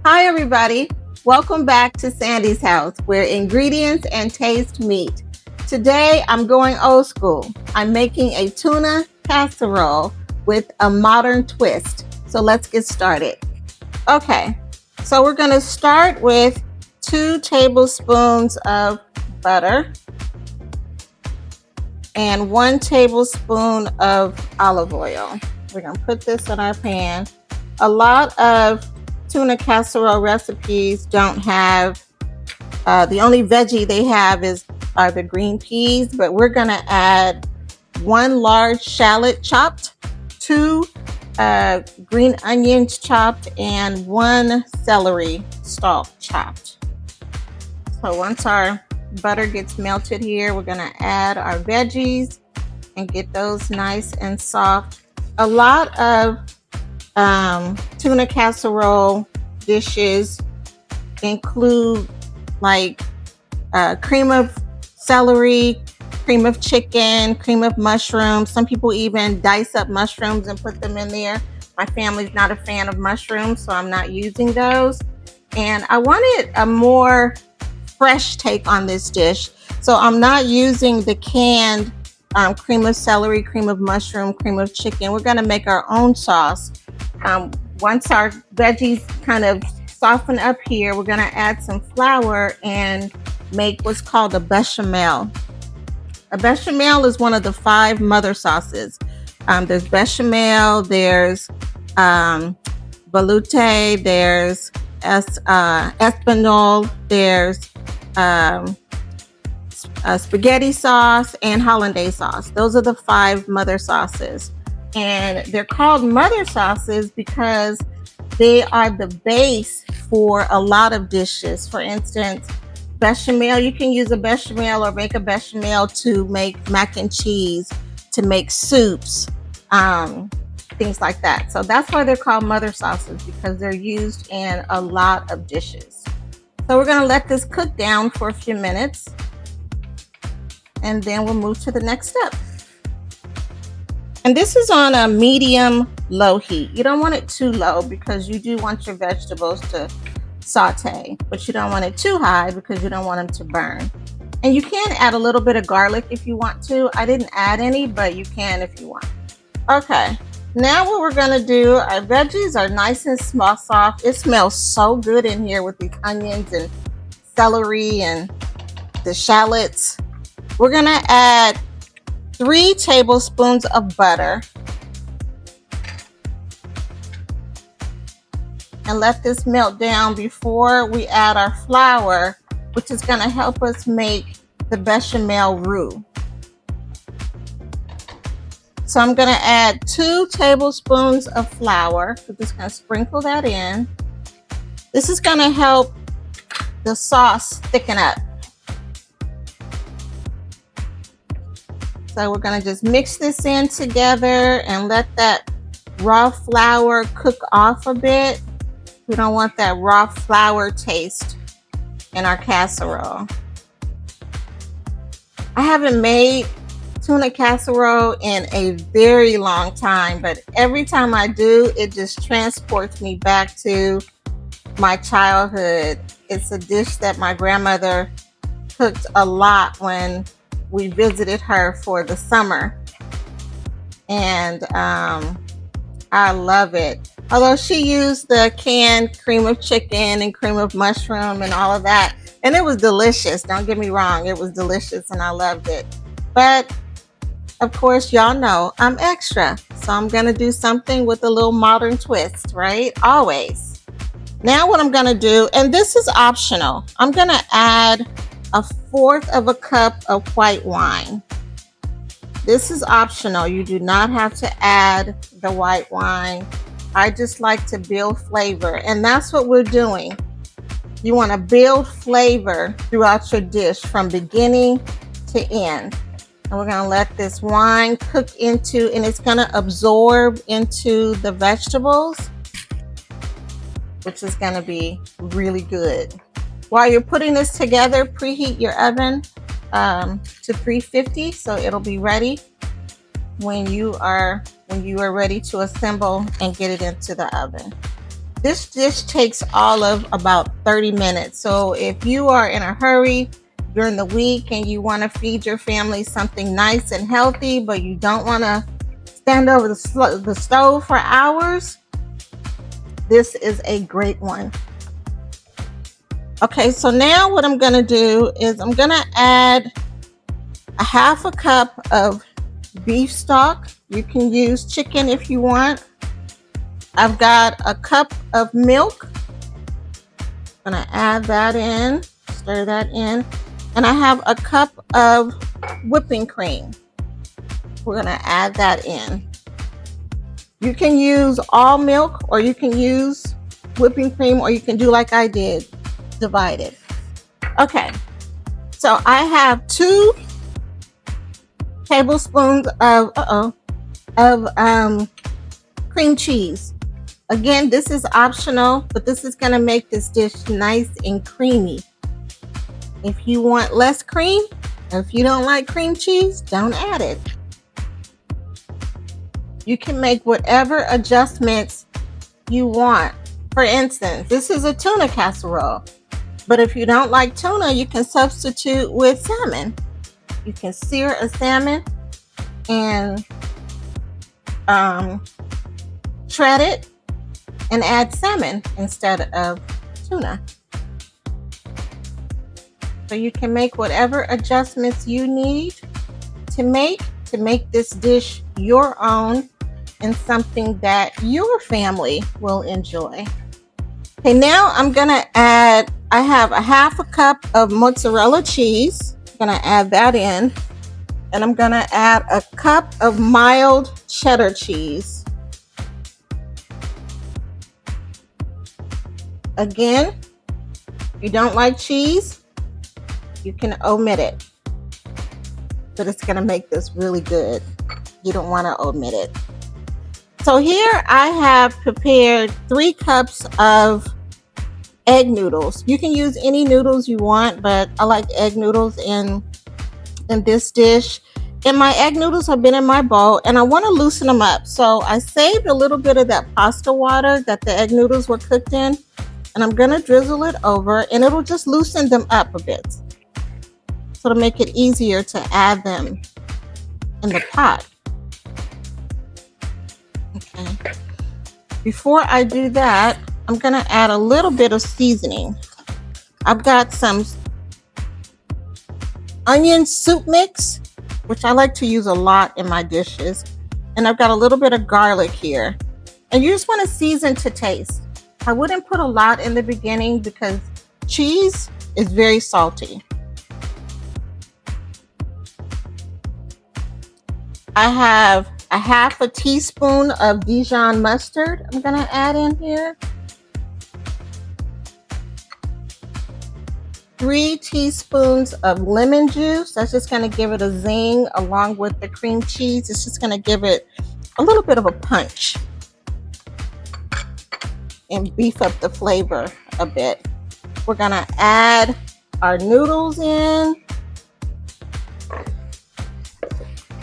Hi, everybody. Welcome back to Sandy's house, where ingredients and taste meet. Today, I'm going old school. I'm making a tuna casserole with a modern twist. So let's get started. Okay, so we're going to start with 2 tablespoons of butter and 1 tablespoon of olive oil. We're going to put this in our pan. A lot of tuna casserole recipes don't have, the only veggie they have are the green peas, but we're going to add 1 large shallot chopped, 2 green onions chopped, and 1 celery stalk chopped. So once our butter gets melted here, we're going to add our veggies and get those nice and soft. A lot of tuna casserole dishes include like cream of celery, cream of chicken, cream of mushrooms. Some people even dice up mushrooms and put them in there. My family's not a fan of mushrooms, so I'm not using those. And I wanted a more fresh take on this dish, so I'm not using the canned cream of celery, cream of mushroom, cream of chicken. We're going to make our own sauce. Once our veggies kind of soften up here, we're going to add some flour and make what's called a bechamel. A bechamel is one of the 5 mother sauces. There's bechamel, there's velouté, there's espagnole, there's spaghetti sauce, and hollandaise sauce. Those are the 5 mother sauces. And they're called mother sauces because they are the base for a lot of dishes. For instance, bechamel, you can use a bechamel or make a bechamel to make mac and cheese, to make soups, things like that. So that's why they're called mother sauces, because they're used in a lot of dishes. So we're going to let this cook down for a few minutes, and then we'll move to the next step. And this is on a medium-low heat. You don't want it too low because you do want your vegetables to saute, but you don't want it too high because you don't want them to burn. And you can add a little bit of garlic if you want to. I didn't add any, but you can if you want. Okay, now what we're gonna do, our veggies are nice and small, soft. It smells so good in here with these onions and celery and the shallots. We're gonna add 3 tablespoons of butter and let this melt down before we add our flour, which is going to help us make the bechamel roux. So I'm going to add 2 tablespoons of flour. We're just going to sprinkle that in. This is going to help the sauce thicken up. So we're going to just mix this in together and let that raw flour cook off a bit. We don't want that raw flour taste in our casserole. I haven't made tuna casserole in a very long time, but every time I do, it just transports me back to my childhood. It's a dish that my grandmother cooked a lot when we visited her for the summer, and I love it. Although she used the canned cream of chicken and cream of mushroom and all of that, and it was delicious. Don't get me wrong, it was delicious and I loved it. But of course, y'all know I'm extra, so I'm gonna do something with a little modern twist, right? Always. Now what I'm gonna do, and this is optional, I'm gonna add 1/4 of a cup of white wine. This is optional. You do not have to add the white wine. I just like to build flavor, and that's what we're doing. You want to build flavor throughout your dish from beginning to end. And we're going to let this wine cook into, and it's going to absorb into the vegetables, which is going to be really good. While you're putting this together, preheat your oven to 350, so it'll be ready when you are ready to assemble and get it into the oven. This dish takes all of about 30 minutes. So if you are in a hurry during the week and you want to feed your family something nice and healthy, but you don't want to stand over the stove for hours, this is a great one. Okay, so now what I'm going to do is I'm going to add a half a cup of beef stock. You can use chicken if you want. I've got a cup of milk. I'm going to add that in, stir that in. And I have a cup of whipping cream. We're going to add that in. You can use all milk, or you can use whipping cream, or you can do like I did, divide it. Okay, so I have 2 tablespoons of cream cheese. Again, this is optional, but this is going to make this dish nice and creamy. If you want less cream, or if you don't like cream cheese, don't add it. You can make whatever adjustments you want. For instance, this is a tuna casserole, but if you don't like tuna, you can substitute with salmon. You can sear a salmon and shred it and add salmon instead of tuna. So you can make whatever adjustments you need to make this dish your own and something that your family will enjoy. Okay, now I'm gonna add, I have a half a cup of mozzarella cheese. I'm gonna add that in, and I'm gonna add a cup of mild cheddar cheese. Again, if you don't like cheese, you can omit it, but it's gonna make this really good. You don't wanna omit it. So here I have prepared 3 cups of egg noodles. You can use any noodles you want, but I like egg noodles in this dish. And my egg noodles have been in my bowl, and I want to loosen them up. So I saved a little bit of that pasta water that the egg noodles were cooked in, and I'm going to drizzle it over, and it'll just loosen them up a bit. So to make it easier to add them in the pot. Okay. Before I do that, I'm going to add a little bit of seasoning. I've got some onion soup mix, which I like to use a lot in my dishes. And I've got a little bit of garlic here. And you just want to season to taste. I wouldn't put a lot in the beginning because cheese is very salty. I have a half a teaspoon of Dijon mustard I'm going to add in here. 3 teaspoons of lemon juice. That's just going to give it a zing along with the cream cheese. It's just going to give it a little bit of a punch and beef up the flavor a bit. We're going to add our noodles in.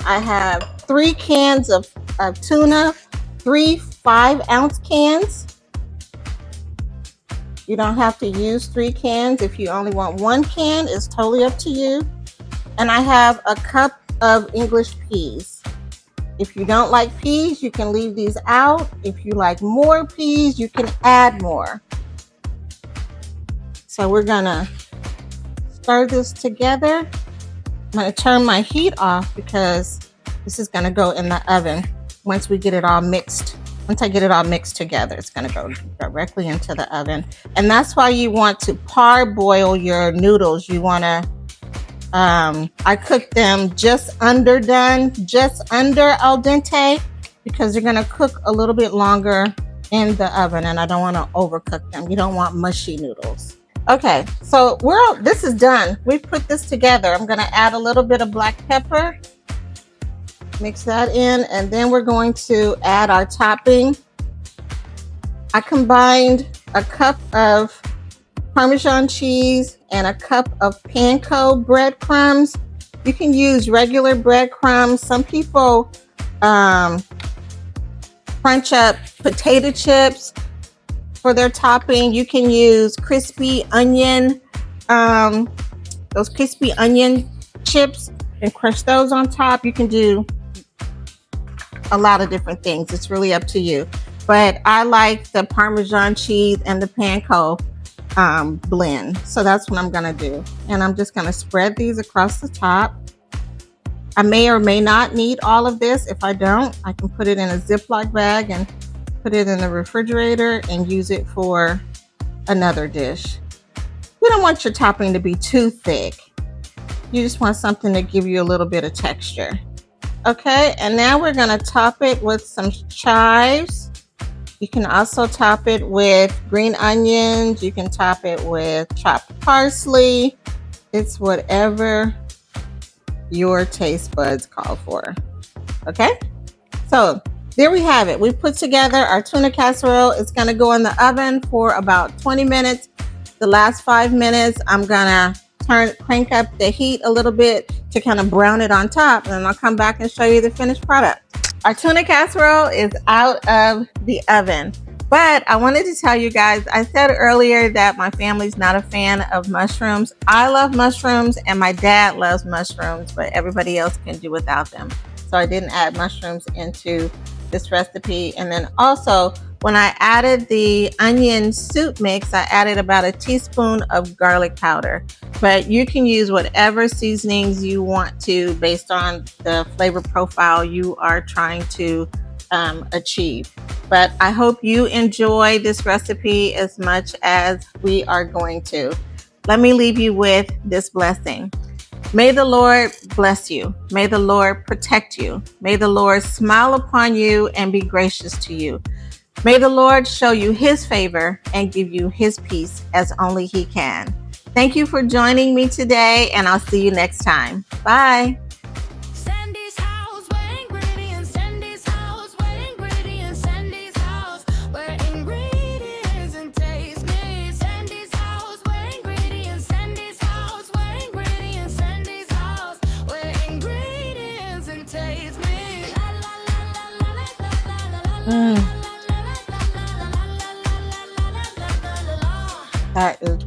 I have 3 cans of tuna, 3 5-ounce cans. You don't have to use 3 cans. If you only want 1 can, it's totally up to you. And I have a cup of English peas. If you don't like peas, you can leave these out. If you like more peas, you can add more. So we're gonna stir this together. I'm gonna turn my heat off because this is gonna go in the oven once we get it all mixed. Once I get it all mixed together, it's going to go directly into the oven. And that's why you want to parboil your noodles. You want to, I cook them just underdone, just under al dente, because they're going to cook a little bit longer in the oven. And I don't want to overcook them. You don't want mushy noodles. Okay, so this is done. We've put this together. I'm going to add a little bit of black pepper. Mix that in, and then we're going to add our topping. I combined a cup of Parmesan cheese and a cup of panko breadcrumbs. You can use regular breadcrumbs. Some people crunch up potato chips. for their topping. You can use crispy onion, those crispy onion chips, and crush those on top. You can do a lot of different things. It's really up to you. But I like the Parmesan cheese and the panko blend. So that's what I'm gonna do. And I'm just gonna spread these across the top. I may or may not need all of this. If I don't, I can put it in a Ziploc bag and put it in the refrigerator and use it for another dish. You don't want your topping to be too thick. You just want something to give you a little bit of texture. Okay, and now we're gonna top it with some chives. You can also top it with green onions. You can top it with chopped parsley. It's whatever your taste buds call for. Okay, so there we have it. We put together our tuna casserole. It's gonna go in the oven for about 20 minutes. The last 5 minutes, I'm gonna crank up the heat a little bit to kind of brown it on top, and then I'll come back and show you the finished product. Our tuna casserole is out of the oven, but I wanted to tell you guys, I said earlier that my family's not a fan of mushrooms. I love mushrooms and my dad loves mushrooms, but everybody else can do without them. So I didn't add mushrooms into this recipe. And then also, when I added the onion soup mix, I added about a teaspoon of garlic powder. But you can use whatever seasonings you want to based on the flavor profile you are trying to achieve. But I hope you enjoy this recipe as much as we are going to. Let me leave you with this blessing. May the Lord bless you. May the Lord protect you. May the Lord smile upon you and be gracious to you. May the Lord show you his favor and give you his peace as only he can. Thank you for joining me today, and I'll see you next time. Bye. That is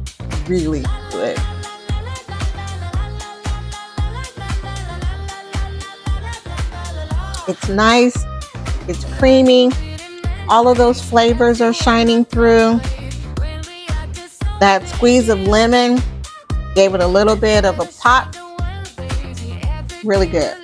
really good. It's nice, it's creamy, all of those flavors are shining through. That squeeze of lemon gave it a little bit of a pop. Really good.